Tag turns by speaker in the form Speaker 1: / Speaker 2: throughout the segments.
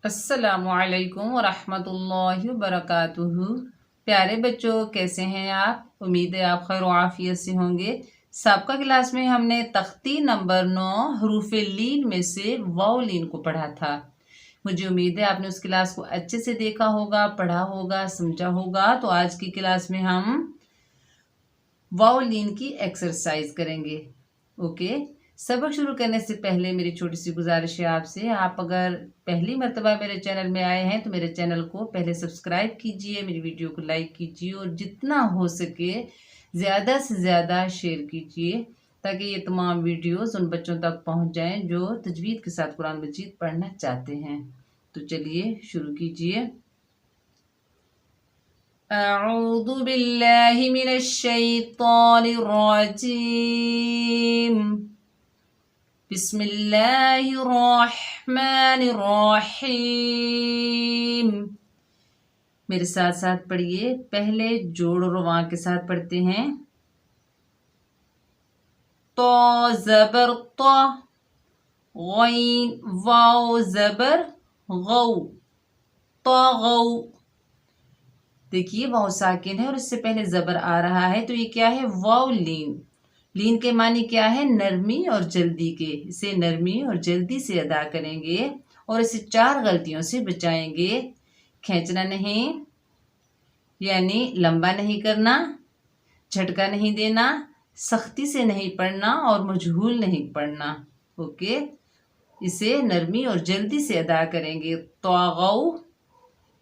Speaker 1: السلام علیکم ورحمۃ اللہ وبرکاتہ۔ پیارے بچوں، کیسے ہیں آپ؟ امید ہے آپ خیر و عافیت سے ہوں گے۔ سابقہ کلاس میں ہم نے تختی نمبر 9 حروف لین میں سے واو لین کو پڑھا تھا۔ مجھے امید ہے آپ نے اس کلاس کو اچھے سے دیکھا ہوگا، پڑھا ہوگا، سمجھا ہوگا۔ تو آج کی کلاس میں ہم واو لین کی ایکسرسائز کریں گے۔ اوکے، سبق شروع کرنے سے پہلے میری چھوٹی سی گزارش ہے آپ سے، آپ اگر پہلی مرتبہ میرے چینل میں آئے ہیں تو میرے چینل کو پہلے سبسکرائب کیجئے، میری ویڈیو کو لائک کیجئے اور جتنا ہو سکے زیادہ سے زیادہ شیئر کیجئے تاکہ یہ تمام ویڈیوز ان بچوں تک پہنچ جائیں جو تجوید کے ساتھ قرآن مجید پڑھنا چاہتے ہیں۔ تو چلیے شروع کیجئے۔ اعوذ باللہ من الشیطان الرجیم، بسم اللہ الرحمن الرحیم۔ میرے ساتھ ساتھ پڑھیے، پہلے جوڑ و رواں کے ساتھ پڑھتے ہیں۔ تو زبر تو، غین واو زبر غو، طغو۔ دیکھیے واو ساکن ہے اور اس سے پہلے زبر آ رہا ہے، تو یہ کیا ہے؟ واو لین۔ لین کے معنی کیا ہے؟ نرمی اور جلدی کے۔ اسے نرمی اور جلدی سے ادا کریں گے اور اسے 4 غلطیوں سے بچائیں گے۔ کھینچنا نہیں، یعنی لمبا نہیں کرنا، جھٹکا نہیں دینا، سختی سے نہیں پڑھنا اور مجہول نہیں پڑھنا۔ اوکے، اسے نرمی اور جلدی سے ادا کریں گے۔ طغو،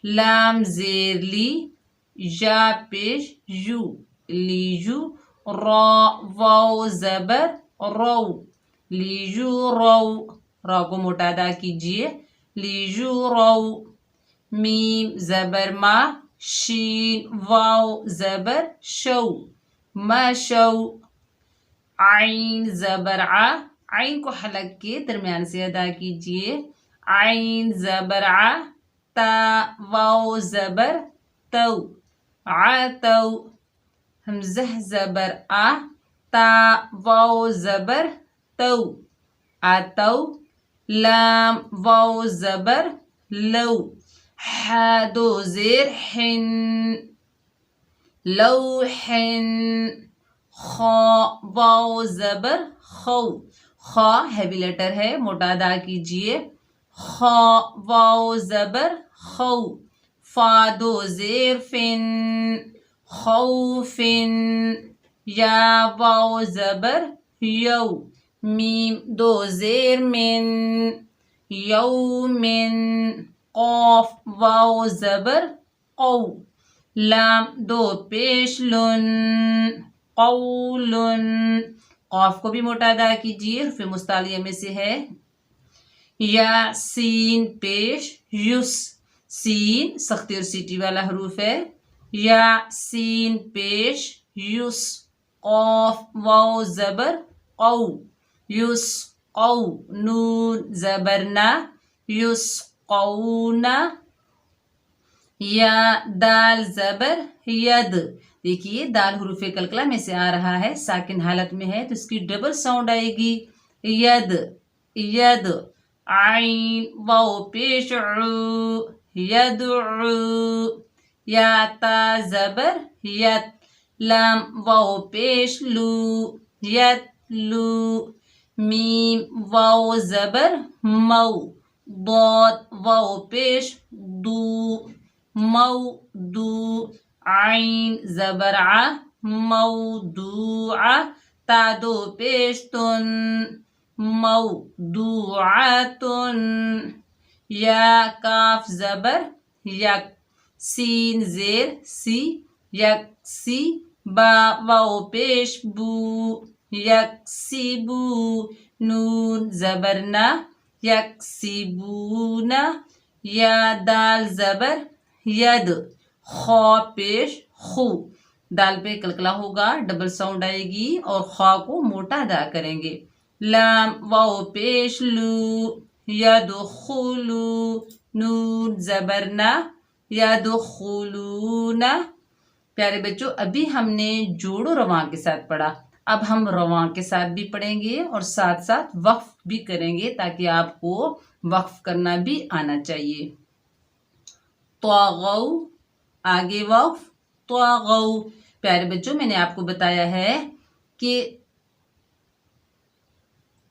Speaker 1: لام زیر لی، یا پیش یو، لیجو، را واو زبر رو، لیجو رو، را کو موٹا ادا کیجئے، لیجو رو۔ میم زبر ما، شین واو زبر شو، مشو۔ عین زبر ع، عین کو حلق کے درمیان سے ادا کیجئے، عین زبر ع۔ تا واو زبر تو، عتو۔ حمزہ زبر آ، تا واو زبر تو، عتو۔ لام واو زبر لو، حا دو زیر حن، لوحن۔ خا واو زبر خو، خا ہیوی لیٹر ہے، موٹا ادا کیجئے، خا واو زبر خو۔ فا دو زیر فن، خوفن۔ یا واو زبر یو، میم دو زیر من، یومن۔ قاف واو زبر قو، لام دو پیش لن، قولن۔ قاف کو بھی موٹا ادا کیجئے، حرف مستعلیہ میں سے ہے۔ یا سین پیش یس، سین سختی اور سیٹی والا حروف ہے، یا سین پیش یس۔ قاف واو زبر قو، یس قو۔ نون زبر نا، یس قونا۔ یا دال زبر ید، دیکھیے دال حروف قلقلہ میں سے آ رہا ہے، ساکن حالت میں ہے تو اس کی ڈبل ساؤنڈ آئے گی، ید ید۔ عین واو پیش عو، یدعو۔ یا تا زبر یت، لام واو پیش لو، یتلو۔ میم واو زبر مو، ضاد واو پیش دو، مودو۔ عین زبر ع، موضوع۔ تا دو پیش تن، موضوعتن۔ یا کاف زبر یک، سین زیر سی، یکسی۔ با واو پیش بو، یکسبو۔ نون زبر نا، یکسبون۔ یا دال زبر ید، خا پیش خو، دال پہ قلقلہ ہوگا، ڈبل ساؤنڈ آئے گی اور خا کو موٹا ادا کریں گے۔ لام واو پیش لو، یدخلو۔ نون زبر نا، یدخلون۔ پیارے بچوں، ابھی ہم نے جوڑ و رواں کے ساتھ پڑھا، اب ہم رواں کے ساتھ بھی پڑھیں گے اور ساتھ ساتھ وقف بھی کریں گے تاکہ آپ کو وقف کرنا بھی آنا چاہیے. طغوا آگے وقف طغوا. پیارے بچوں میں نے آپ کو بتایا ہے کہ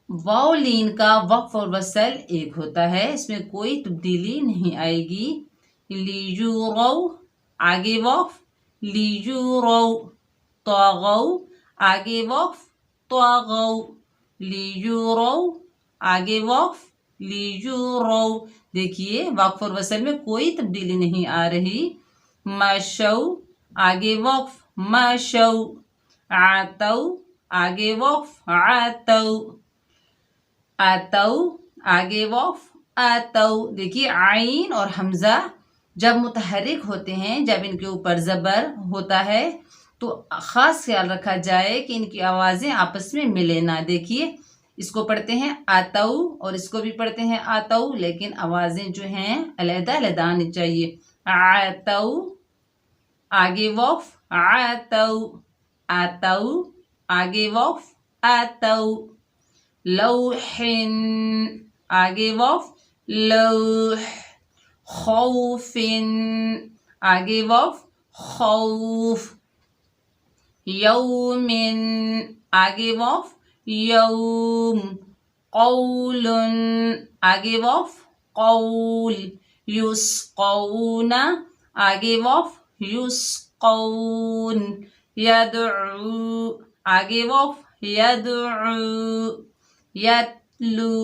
Speaker 1: واو لین کا وقف اور وصل ایک ہوتا ہے، اس میں کوئی تبدیلی نہیں آئے گی. لیجوروا آگے وقف لیجوروا. طغوا آگے وقف طغوا. لیجوروا آگے وقف لیجوروا. دیکھیے وقف اور وصل میں کوئی تبدیلی نہیں آ رہی. مشوا آگے وقف مشوا. عتوا آگے وقف عتوا. آتو آگے وقف آتو. دیکھیے عین اور حمزہ جب متحرک ہوتے ہیں، جب ان کے اوپر زبر ہوتا ہے تو خاص خیال رکھا جائے کہ ان کی آوازیں آپس میں ملے نہ. دیکھیے اس کو پڑھتے ہیں آتو اور اس کو بھی پڑھتے ہیں آتو، لیکن آوازیں جو ہیں علیحدہ علیحدہ آنی چاہیے. آتو آگے وقف آتو. آتو آگے وقف آتو. لوح آگے وقف لوح. خوف آگے وقف خوف. یوم آگے وقف یوم. قول آگے وقف قول. یسقون آگے وقف یسقون. یدعو آگے وقف یدعو. یتلو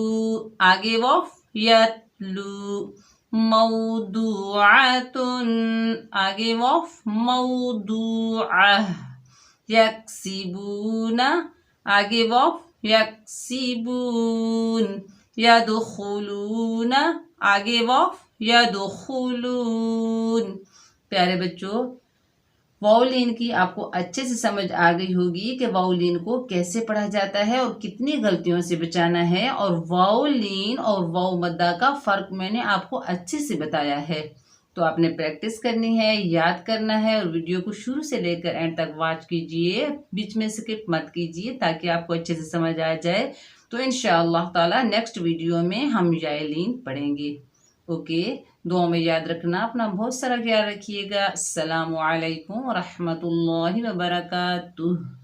Speaker 1: آگے وقف یتلو. موضوعۃ آگے وقف موضوعہ. یکسبون آگے وقف یکسبون. یدخلون آگے وقف یدخلون. پیارے بچوں واو لین کی آپ کو اچھے سے سمجھ آ گئی ہوگی کہ واو لین کو کیسے پڑھا جاتا ہے اور کتنی غلطیوں سے بچانا ہے، اور واو لین اور واو مدہ کا فرق میں نے آپ کو اچھے سے بتایا ہے. تو آپ نے پریکٹس کرنی ہے، یاد کرنا ہے، اور ویڈیو کو شروع سے لے کر اینڈ تک واچ کیجئے، بیچ میں سکپ مت کیجئے تاکہ آپ کو اچھے سے سمجھ آ جائے. تو انشاءاللہ تعالی نیکسٹ ویڈیو میں ہم یا لین پڑھیں گے. اوکے، دعا میں یاد رکھنا، اپنا بہت سارا خیال رکھیے گا. السلام علیکم ورحمۃ اللہ وبرکاتہ.